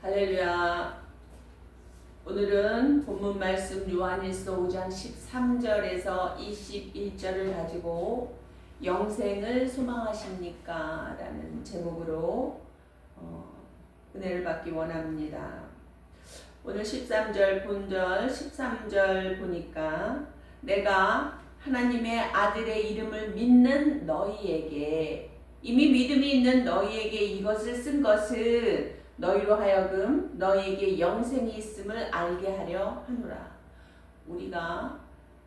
할렐루야. 오늘은 본문 말씀 요한일서 5장 13절에서 21절을 가지고 영생을 소망하십니까? 라는 제목으로 은혜를 받기 원합니다. 오늘 13절 본절 13절 보니까 내가 하나님의 아들의 이름을 믿는 너희에게, 이미 믿음이 있는 너희에게 이것을 쓴 것은 너희로 하여금 너희에게 영생이 있음을 알게 하려 하노라. 우리가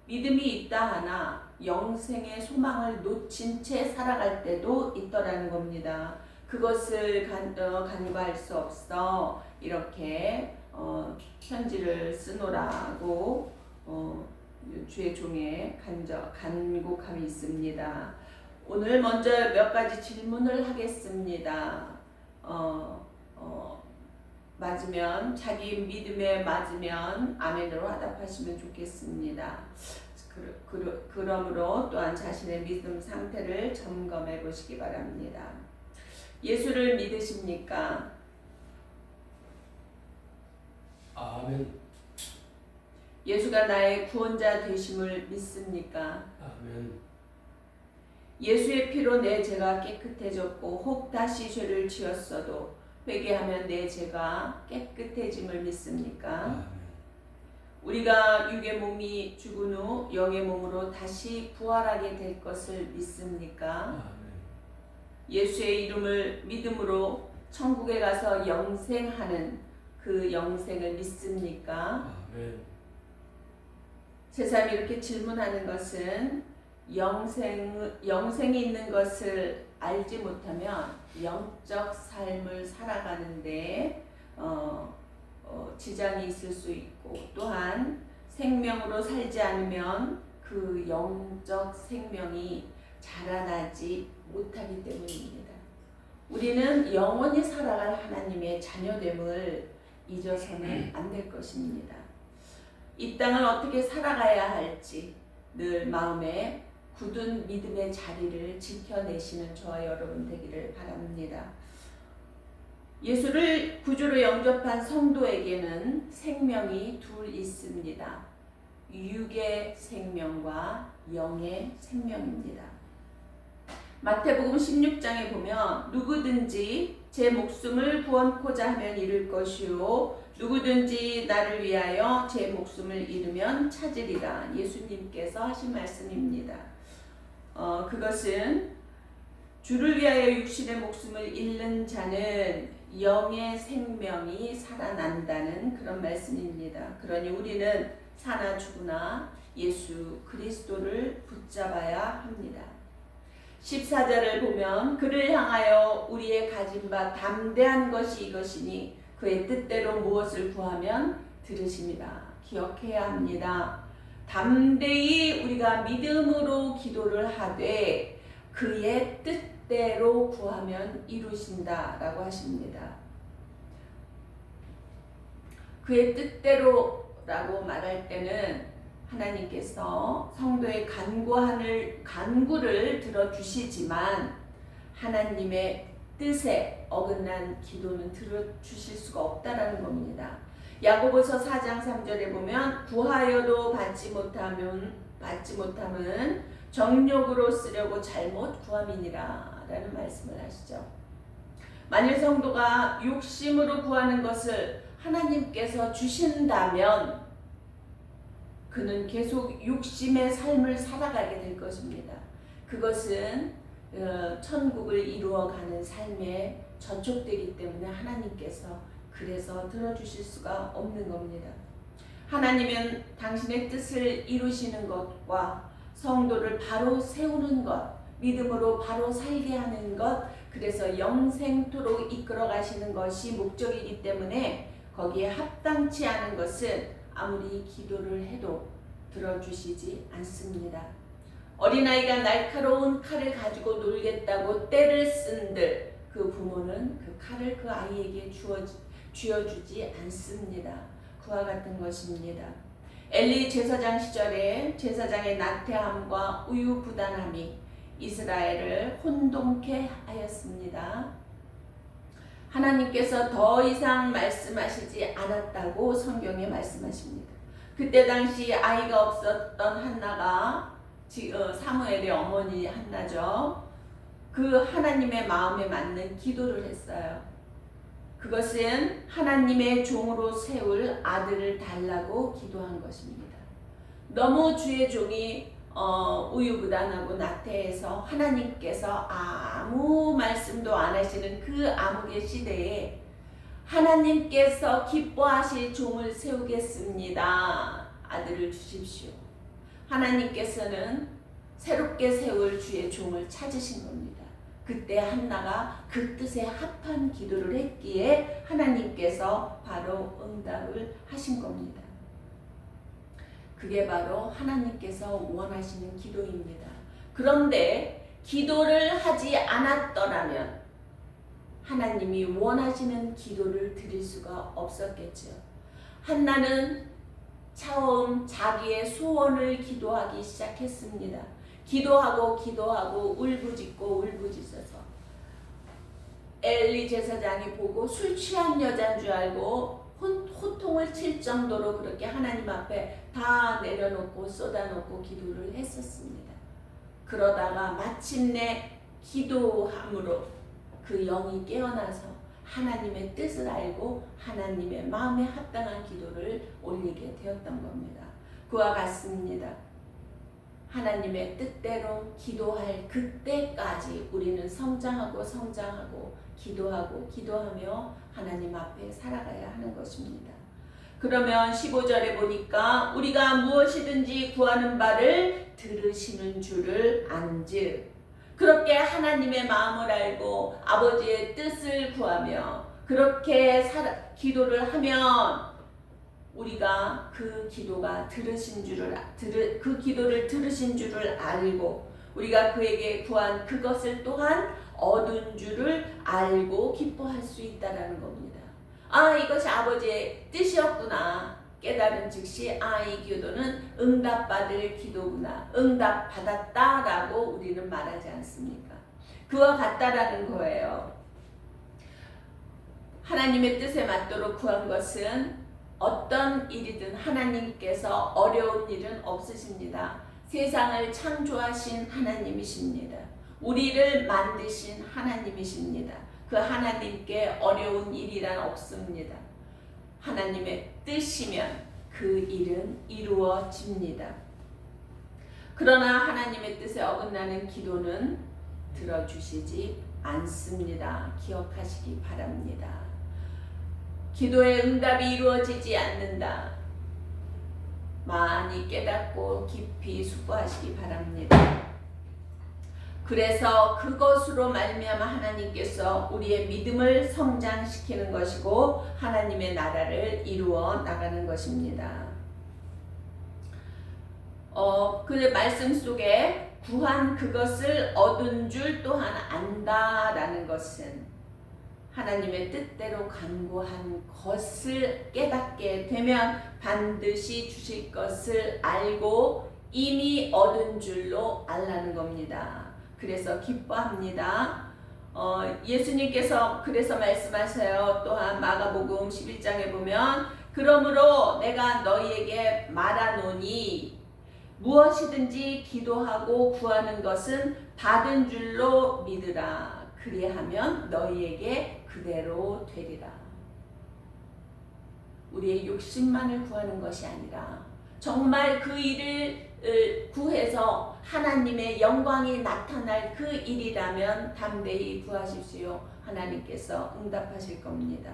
믿음이 있다 하나 영생의 소망을 놓친 채 살아갈 때도 있더라는 겁니다. 그것을 간과할 수 없어 이렇게 편지를 쓰노라고 주의 종의 간곡함이 있습니다. 오늘 먼저 몇 가지 질문을 하겠습니다. 맞으면, 자기 믿음에 맞으면 아멘으로 화답하시면 좋겠습니다. 그러므로 또한 자신의 믿음 상태를 점검해 보시기 바랍니다. 예수를 믿으십니까? 아멘. 예수가 나의 구원자 되심을 믿습니까? 아멘. 예수의 피로 내 죄가 깨끗해졌고 혹 다시 죄를 지었어도 회개하면 내 죄가 깨끗해짐을 믿습니까? 아멘. 우리가 육의 몸이 죽은 후 영의 몸으로 다시 부활하게 될 것을 믿습니까? 아멘. 예수의 이름을 믿음으로 천국에 가서 영생하는 그 영생을 믿습니까? 아멘. 제3이 이렇게 질문하는 것은 영생이 있는 것을 알지 못하면 영적 삶을 살아가는데 지장이 있을 수 있고, 또한 생명으로 살지 않으면 그 영적 생명이 자라나지 못하기 때문입니다. 우리는 영원히 살아갈 하나님의 자녀됨을 잊어서는 안 될 것입니다. 이 땅을 어떻게 살아가야 할지 늘 마음에 굳은 믿음의 자리를 지켜내시는 저와 여러분 되기를 바랍니다. 예수를 구주로 영접한 성도에게는 생명이 둘 있습니다. 육의 생명과 영의 생명입니다. 마태복음 16장에 보면 누구든지 제 목숨을 구원코자 하면 잃을 것이요 누구든지 나를 위하여 제 목숨을 잃으면 찾으리라. 예수님께서 하신 말씀입니다. 그것은 주를 위하여 육신의 목숨을 잃는 자는 영의 생명이 살아난다는 그런 말씀입니다. 그러니 우리는 사나 죽으나 예수 그리스도를 붙잡아야 합니다. 14절을 보면 그를 향하여 우리의 가진 바 담대한 것이 이것이니 그의 뜻대로 무엇을 구하면 들으십니다. 기억해야 합니다. 담대히 우리가 믿음으로 기도를 하되 그의 뜻대로 구하면 이루신다라고 하십니다. 그의 뜻대로라고 말할 때는 하나님께서 성도의 간구를 들어주시지만 하나님의 뜻에 어긋난 기도는 들어주실 수가 없다라는 겁니다. 야고보서 4장 3절에 보면 구하여도 받지 못함은 정욕으로 쓰려고 잘못 구함이니라 라는 말씀을 하시죠. 만일 성도가 욕심으로 구하는 것을 하나님께서 주신다면 그는 계속 욕심의 삶을 살아가게 될 것입니다. 그것은 천국을 이루어가는 삶에 저촉되기 때문에 하나님께서 그래서 들어주실 수가 없는 겁니다. 하나님은 당신의 뜻을 이루시는 것과 성도를 바로 세우는 것, 믿음으로 바로 살게 하는 것, 그래서 영생토록 이끌어 가시는 것이 목적이기 때문에 거기에 합당치 않은 것은 아무리 기도를 해도 들어주시지 않습니다. 어린아이가 날카로운 칼을 가지고 놀겠다고 떼를 쓴들 그 부모는 그 칼을 그 아이에게 쥐어주지 않습니다. 그와 같은 것입니다. 엘리 제사장 시절에 제사장의 나태함과 우유부단함이 이스라엘을 혼동케 하였습니다. 하나님께서 더 이상 말씀하시지 않았다고 성경에 말씀하십니다. 그때 당시 아이가 없었던 한나가 사무엘의 어머니 한나죠. 그 하나님의 마음에 맞는 기도를 했어요. 그것은 하나님의 종으로 세울 아들을 달라고 기도한 것입니다. 너무 주의 종이 우유부단하고 나태해서 하나님께서 아무 말씀도 안 하시는 그 암흑의 시대에 하나님께서 기뻐하실 종을 세우겠습니다. 아들을 주십시오. 하나님께서는 새롭게 세울 주의 종을 찾으신 겁니다. 그때 한나가 그 뜻에 합한 기도를 했기에 하나님께서 바로 응답을 하신 겁니다. 그게 바로 하나님께서 원하시는 기도입니다. 그런데 기도를 하지 않았더라면 하나님이 원하시는 기도를 드릴 수가 없었겠죠. 한나는 처음 자기의 소원을 기도하기 시작했습니다. 기도하고 울부짖어서 엘리 제사장이 보고 술 취한 여자인 줄 알고 호통을 칠 정도로 그렇게 하나님 앞에 다 내려놓고 쏟아놓고 기도를 했었습니다. 그러다가 마침내 기도함으로 그 영이 깨어나서 하나님의 뜻을 알고 하나님의 마음에 합당한 기도를 올리게 되었던 겁니다. 그와 같습니다. 하나님의 뜻대로 기도할 그때까지 우리는 성장하고 기도하며 하나님 앞에 살아가야 하는 것입니다. 그러면 15절에 보니까 우리가 무엇이든지 구하는 바를 들으시는 줄을 안즉, 그렇게 하나님의 마음을 알고 아버지의 뜻을 구하며 그렇게 기도를 하면 우리가 그 기도를 들으신 줄을 알고 우리가 그에게 구한 그것을 또한 얻은 줄을 알고 기뻐할 수 있다라는 겁니다. 이것이 아버지의 뜻이었구나 깨달은 즉시 이 기도는 응답받을 기도구나, 응답받았다라고 우리는 말하지 않습니까? 그와 같다라는 거예요. 하나님의 뜻에 맞도록 구한 것은 어떤 일이든 하나님께서 어려운 일은 없으십니다. 세상을 창조하신 하나님이십니다. 우리를 만드신 하나님이십니다. 그 하나님께 어려운 일이란 없습니다. 하나님의 뜻이면 그 일은 이루어집니다. 그러나 하나님의 뜻에 어긋나는 기도는 들어주시지 않습니다. 기억하시기 바랍니다. 기도의 응답이 이루어지지 않는다. 많이 깨닫고 깊이 숙고하시기 바랍니다. 그래서 그것으로 말미암아 하나님께서 우리의 믿음을 성장시키는 것이고 하나님의 나라를 이루어 나가는 것입니다. 그 말씀 속에 구한 그것을 얻은 줄 또한 안다라는 것은 하나님의 뜻대로 간구한 것을 깨닫게 되면 반드시 주실 것을 알고 이미 얻은 줄로 알라는 겁니다. 그래서 기뻐합니다. 예수님께서 그래서 말씀하세요. 또한 마가복음 11장에 보면 그러므로 내가 너희에게 말하노니 무엇이든지 기도하고 구하는 것은 받은 줄로 믿으라. 그리하면 너희에게 그대로 되리라. 우리의 욕심만을 구하는 것이 아니라 정말 그 일을 구해서 하나님의 영광이 나타날 그 일이라면 담대히 구하십시오. 하나님께서 응답하실 겁니다.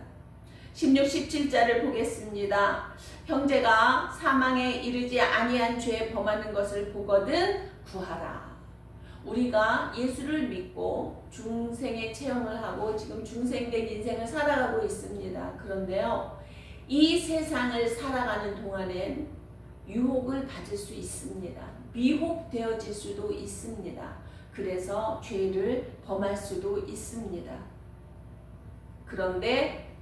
16, 17절을 보겠습니다. 형제가 사망에 이르지 아니한 죄에 범하는 것을 보거든 구하라. 우리가 예수를 믿고 중생의 체험을 하고 지금 중생된 인생을 살아가고 있습니다. 그런데요, 이 세상을 살아가는 동안엔 유혹을 받을 수 있습니다. 미혹되어질 수도 있습니다. 그래서 죄를 범할 수도 있습니다. 그런데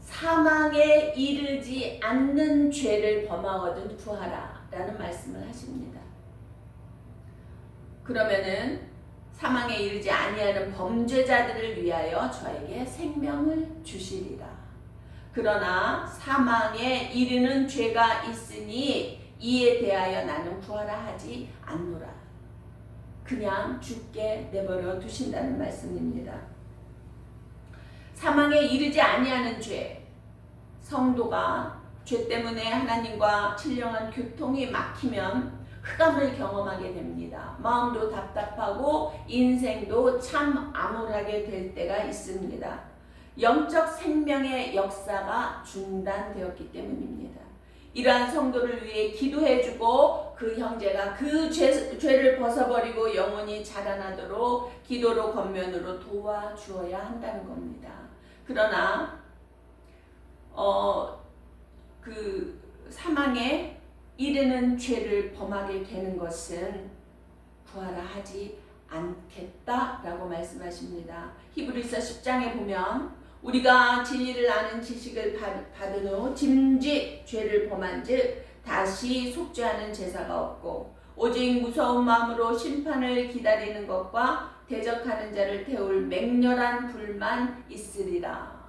사망에 이르지 않는 죄를 범하거든 구하라 라는 말씀을 하십니다. 그러면은 사망에 이르지 아니하는 범죄자들을 위하여 저에게 생명을 주시리라. 그러나 사망에 이르는 죄가 있으니 이에 대하여 나는 구하라 하지 않노라. 그냥 죽게 내버려 두신다는 말씀입니다. 사망에 이르지 아니하는 죄, 성도가 죄 때문에 하나님과 신령한 교통이 막히면 흑암을 경험하게 됩니다. 마음도 답답하고 인생도 참 암울하게 될 때가 있습니다. 영적 생명의 역사가 중단되었기 때문입니다. 이러한 성도를 위해 기도해주고 그 형제가 그 죄를 벗어버리고 영원히 자라나도록 기도로 권면으로 도와주어야 한다는 겁니다. 그러나 그 사망에 이르는 죄를 범하게 되는 것은 구하라 하지 않겠다라고 말씀하십니다. 히브리서 10장에 보면 우리가 진리를 아는 지식을 받은 후 짐짓 죄를 범한 즉 다시 속죄하는 제사가 없고 오직 무서운 마음으로 심판을 기다리는 것과 대적하는 자를 태울 맹렬한 불만 있으리라.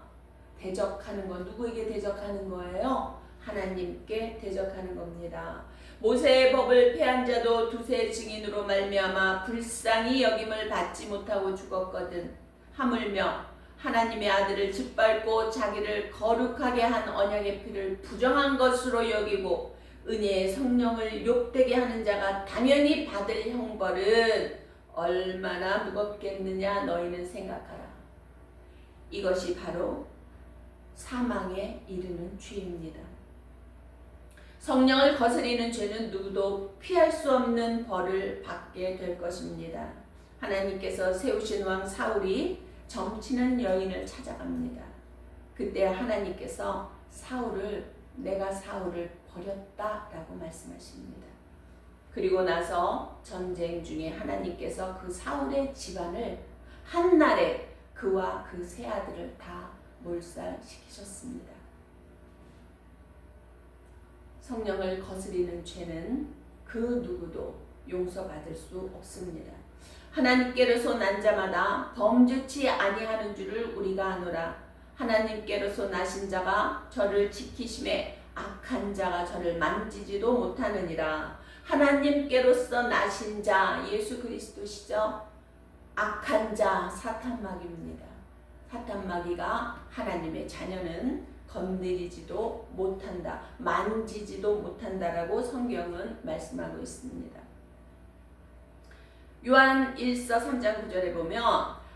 대적하는 건 누구에게 대적하는 거예요? 하나님께 대적하는 겁니다. 모세의 법을 폐한 자도 두세 증인으로 말미암아 불쌍히 여김을 받지 못하고 죽었거든. 하물며 하나님의 아들을 짓밟고 자기를 거룩하게 한 언약의 피를 부정한 것으로 여기고 은혜의 성령을 욕되게 하는 자가 당연히 받을 형벌은 얼마나 무겁겠느냐 너희는 생각하라. 이것이 바로 사망에 이르는 죄입니다. 성령을 거스리는 죄는 누구도 피할 수 없는 벌을 받게 될 것입니다. 하나님께서 세우신 왕 사울이 점치는 여인을 찾아갑니다. 그때 하나님께서 내가 사울을 버렸다라고 말씀하십니다. 그리고 나서 전쟁 중에 하나님께서 그 사울의 집안을 한날에 그와 그 세 아들을 다 몰살시키셨습니다. 성령을 거스리는 죄는 그 누구도 용서받을 수 없습니다. 하나님께로서 난 자마다 범죄치 아니하는 줄을 우리가 아노라. 하나님께로서 나신 자가 저를 지키심에 악한 자가 저를 만지지도 못하느니라. 하나님께로서 나신 자 예수 그리스도시죠. 악한 자 사탄마귀입니다. 사탄마귀가 하나님의 자녀는 건드리지도 못한다, 만지지도 못한다라고 성경은 말씀하고 있습니다. 요한 1서 3장 9절에 보면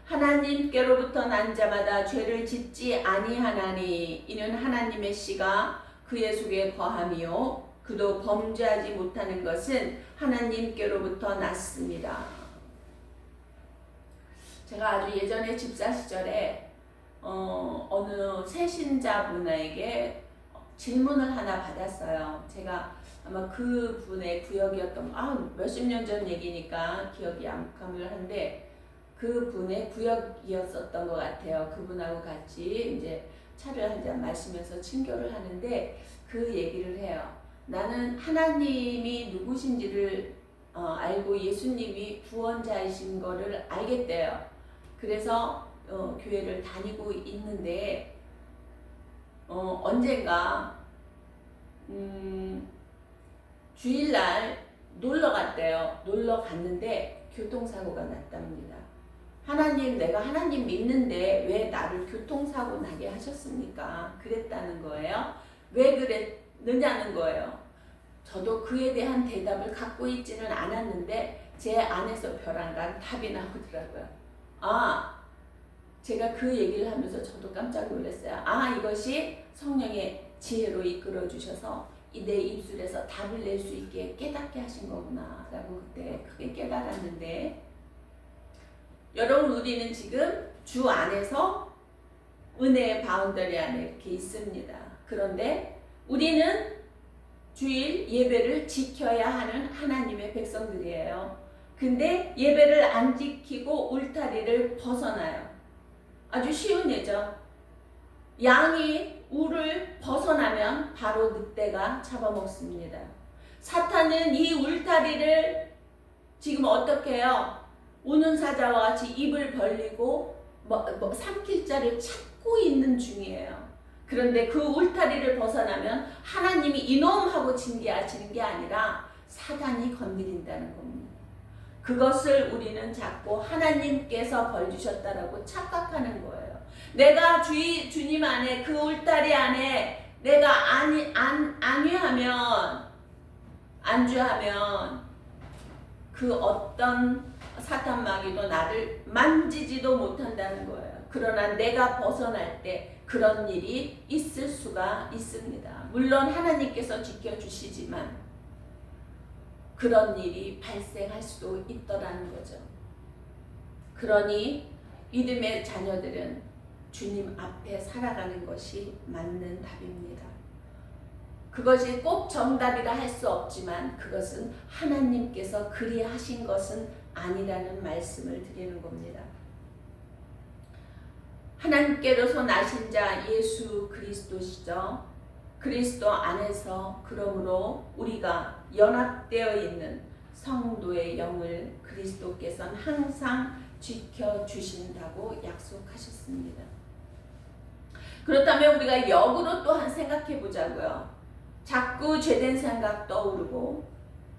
하나님께로부터 난 자마다 죄를 짓지 아니하나니 이는 하나님의 씨가 그의 속에 거함이요 그도 범죄하지 못하는 것은 하나님께로부터 났습니다. 제가 아주 예전에 집사 시절에 어느 새신자분에게 질문을 하나 받았어요. 제가 아마 그 분의 구역이었던 몇십 년 전 얘기니까 기억이 암깜을 한데 그 분의 구역이었었던 것 같아요. 그분하고 같이 이제 차를 한잔 마시면서 친교를 하는데 그 얘기를 해요. 나는 하나님이 누구신지를 알고 예수님이 구원자이신 거를 알겠대요. 그래서 교회를 다니고 있는데 언젠가 주일날 놀러 갔대요. 놀러 갔는데 교통사고가 났답니다. 하나님, 내가 하나님 믿는데 왜 나를 교통사고 나게 하셨습니까? 그랬다는 거예요. 왜 그랬느냐는 거예요. 저도 그에 대한 대답을 갖고 있지는 않았는데 제 안에서 벼랑간 답이 나오더라고요. 제가 그 얘기를 하면서 저도 깜짝 놀랐어요. 이것이 성령의 지혜로 이끌어 주셔서 내 입술에서 답을 낼 수 있게 깨닫게 하신 거구나 라고 그때 크게 깨달았는데, 여러분 우리는 지금 주 안에서 은혜의 바운더리 안에 이렇게 있습니다. 그런데 우리는 주일 예배를 지켜야 하는 하나님의 백성들이에요. 근데 예배를 안 지키고 울타리를 벗어나요. 아주 쉬운 예죠. 양이 울을 벗어나면 바로 늑대가 잡아먹습니다. 사탄은 이 울타리를 지금 어떻게 해요? 우는 사자와 같이 입을 벌리고 삼킬 자를 찾고 있는 중이에요. 그런데 그 울타리를 벗어나면 하나님이 이놈하고 징계하시는 게 아니라 사단이 건드린다는 겁니다. 그것을 우리는 자꾸 하나님께서 벌 주셨다라고 착각하는 거예요. 내가 주님 안에 그 울타리 안에 내가 안주하면 그 어떤 사탄 마귀도 나를 만지지도 못한다는 거예요. 그러나 내가 벗어날 때 그런 일이 있을 수가 있습니다. 물론 하나님께서 지켜주시지만 그런 일이 발생할 수도 있더라는 거죠. 그러니 믿음의 자녀들은 주님 앞에 살아가는 것이 맞는 답입니다. 그것이 꼭 정답이라 할 수 없지만 그것은 하나님께서 그리하신 것은 아니라는 말씀을 드리는 겁니다. 하나님께로서 나신 자 예수 그리스도시죠. 그리스도 안에서 그러므로 우리가 연합되어 있는 성도의 영을 그리스도께서는 항상 지켜주신다고 약속하셨습니다. 그렇다면 우리가 역으로 또한 생각해 보자고요. 자꾸 죄된 생각 떠오르고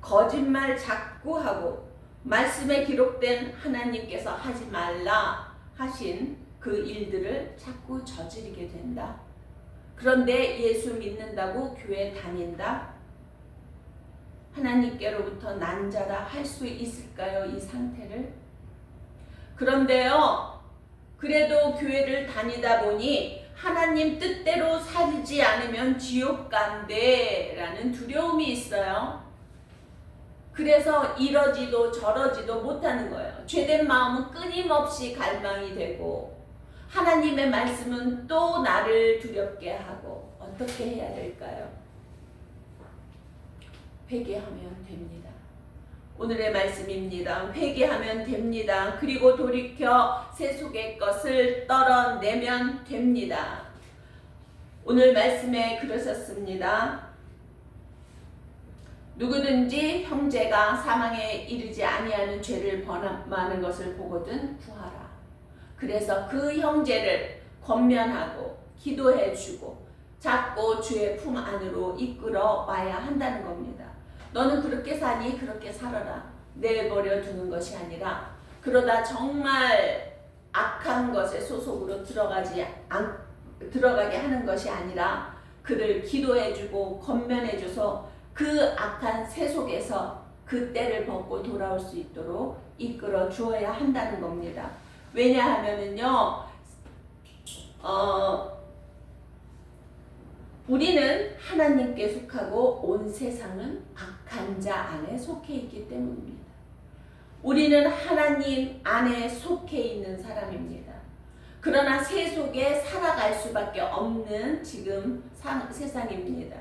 거짓말 자꾸 하고 말씀에 기록된 하나님께서 하지 말라 하신 그 일들을 자꾸 저지르게 된다. 그런데 예수 믿는다고 교회 다닌다. 하나님께로부터 난 자라 할 수 있을까요? 이 상태를? 그런데요, 그래도 교회를 다니다 보니 하나님 뜻대로 살지 않으면 지옥 간대 라는 두려움이 있어요. 그래서 이러지도 저러지도 못하는 거예요. 죄된 마음은 끊임없이 갈망이 되고 하나님의 말씀은 또 나를 두렵게 하고 어떻게 해야 될까요? 회개하면 됩니다. 오늘의 말씀입니다. 회개하면 됩니다. 그리고 돌이켜 세속의 것을 떨어내면 됩니다. 오늘 말씀에 그러셨습니다. 누구든지 형제가 사망에 이르지 아니하는 죄를 범하는 것을 보거든 구하라. 그래서 그 형제를 권면하고 기도해주고 자꾸 주의 품 안으로 이끌어 와야 한다는 겁니다. 너는 그렇게 사니 그렇게 살아라. 내버려 두는 것이 아니라 그러다 정말 악한 것에 소속으로 들어가게 하는 것이 아니라 그를 기도해주고 권면해줘서 그 악한 세속에서 그 때를 벗고 돌아올 수 있도록 이끌어 주어야 한다는 겁니다. 왜냐하면은요, 우리는 하나님께 속하고 온 세상은 악한 자 안에 속해 있기 때문입니다. 우리는 하나님 안에 속해 있는 사람입니다. 그러나 세속에 살아갈 수밖에 없는 지금 세상입니다.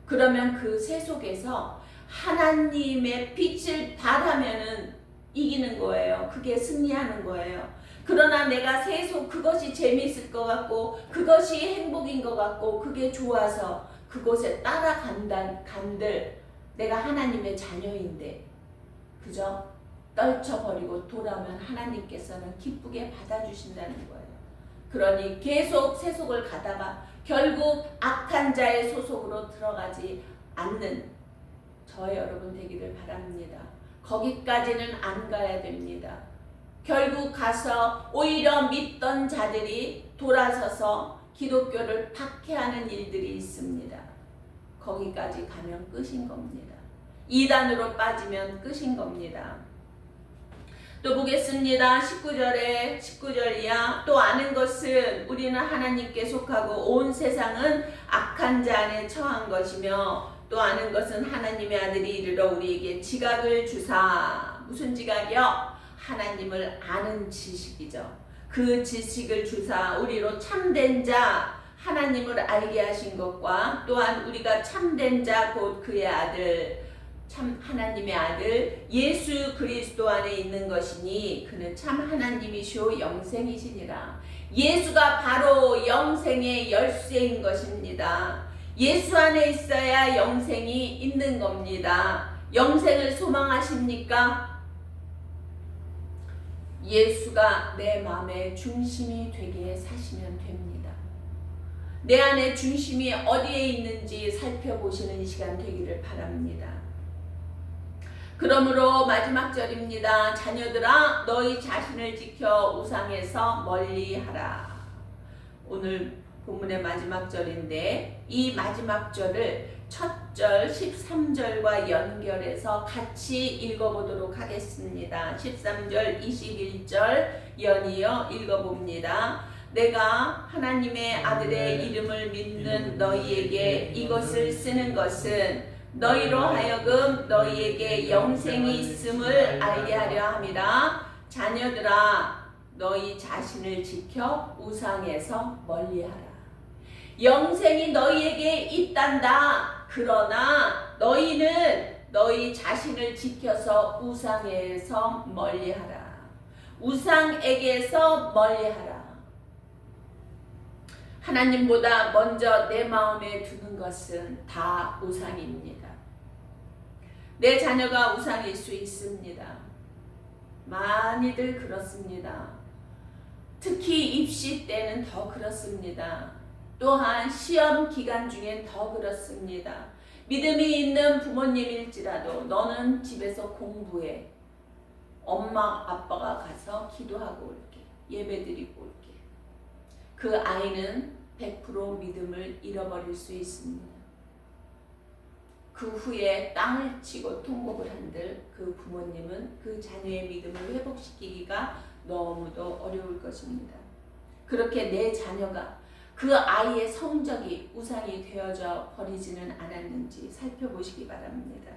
그러면 그 세속에서 하나님의 빛을 발하면은 이기는 거예요. 그게 승리하는 거예요. 그러나 내가 세속 그것이 재미있을 것 같고 그것이 행복인 것 같고 그게 좋아서 그곳에 따라간들 내가 하나님의 자녀인데 그죠? 떨쳐버리고 돌아오면 하나님께서는 기쁘게 받아주신다는 거예요. 그러니 계속 세속을 가다가 결국 악한 자의 소속으로 들어가지 않는 저 여러분 되기를 바랍니다. 거기까지는 안 가야 됩니다. 결국 가서 오히려 믿던 자들이 돌아서서 기독교를 박해하는 일들이 있습니다. 거기까지 가면 끝인 겁니다. 이단으로 빠지면 끝인 겁니다. 또 보겠습니다. 19절이야. 또 아는 것은 우리는 하나님께 속하고 온 세상은 악한 자 안에 처한 것이며 또 아는 것은 하나님의 아들이 이르러 우리에게 지각을 주사. 무슨 지각이요? 하나님을 아는 지식이죠. 그 지식을 주사 우리로 참된 자 하나님을 알게 하신 것과 또한 우리가 참된 자 곧 그의 아들 참 하나님의 아들 예수 그리스도 안에 있는 것이니 그는 참 하나님이시오 영생이시니라. 예수가 바로 영생의 열쇠인 것입니다. 예수 안에 있어야 영생이 있는 겁니다. 영생을 소망하십니까? 예수가 내 마음의 중심이 되게 사시면 됩니다. 내 안에 중심이 어디에 있는지 살펴보시는 시간 되기를 바랍니다. 그러므로 마지막 절입니다. 자녀들아 너희 자신을 지켜 우상에서 멀리하라. 오늘 본문의 마지막 절인데 이 마지막 절을 첫 절 13절과 연결해서 같이 읽어보도록 하겠습니다. 13절 21절 연이어 읽어봅니다. 내가 하나님의 아들의 이름을 믿는 너희에게 이것을 쓰는 것은 너희로 하여금 너희에게 영생이 있음을 알게 하려 함이라. 자녀들아 너희 자신을 지켜 우상에서 멀리하라. 영생이 너희에게 있단다. 그러나 너희는 너희 자신을 지켜서 우상에서 멀리하라. 우상에게서 멀리하라. 하나님보다 먼저 내 마음에 두는 것은 다 우상입니다. 내 자녀가 우상일 수 있습니다. 많이들 그렇습니다. 특히 입시 때는 더 그렇습니다. 또한 시험 기간 중엔 더 그렇습니다. 믿음이 있는 부모님일지라도 너는 집에서 공부해. 엄마 아빠가 가서 기도하고 올게. 예배드리고 올게. 그 아이는 100% 믿음을 잃어버릴 수 있습니다. 그 후에 땅을 치고 통곡을 한들 그 부모님은 그 자녀의 믿음을 회복시키기가 너무도 어려울 것입니다. 그렇게 내 자녀가 그 아이의 성적이 우상이 되어져 버리지는 않았는지 살펴보시기 바랍니다.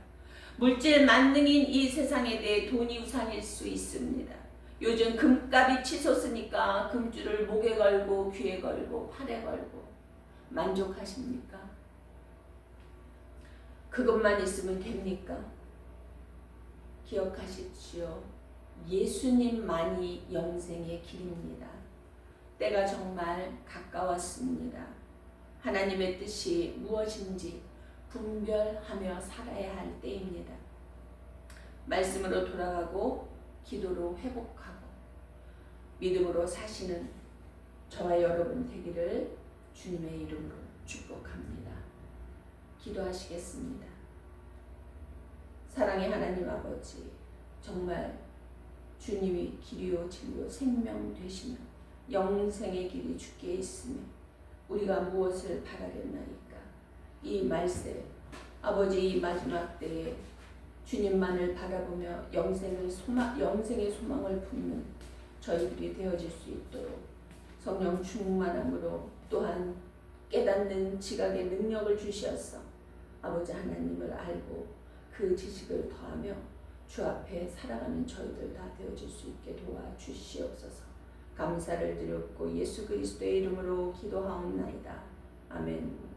물질 만능인 이 세상에 대해 돈이 우상일 수 있습니다. 요즘 금값이 치솟으니까 금줄을 목에 걸고 귀에 걸고 팔에 걸고 만족하십니까? 그것만 있으면 됩니까? 기억하십시오. 예수님만이 영생의 길입니다. 때가 정말 가까웠습니다. 하나님의 뜻이 무엇인지 분별하며 살아야 할 때입니다. 말씀으로 돌아가고 기도로 회복하고 믿음으로 사시는 저와 여러분 되기를 주님의 이름으로 축복합니다. 기도하시겠습니다. 사랑의 하나님 아버지, 정말 주님이 길이요 진리요 생명 되시며 영생의 길이 주께 있으며 우리가 무엇을 바라겠나이까. 이 말세 아버지 이 마지막 때에 주님만을 바라보며 영생의 소망을 품는 저희들이 되어질 수 있도록 성령 충만함으로 또한 깨닫는 지각의 능력을 주시어서 아버지 하나님을 알고 그 지식을 더하며 주 앞에 살아가는 저희들 다 되어질 수 있게 도와주시옵소서. 감사를 드렸고 예수 그리스도의 이름으로 기도하옵나이다. 아멘.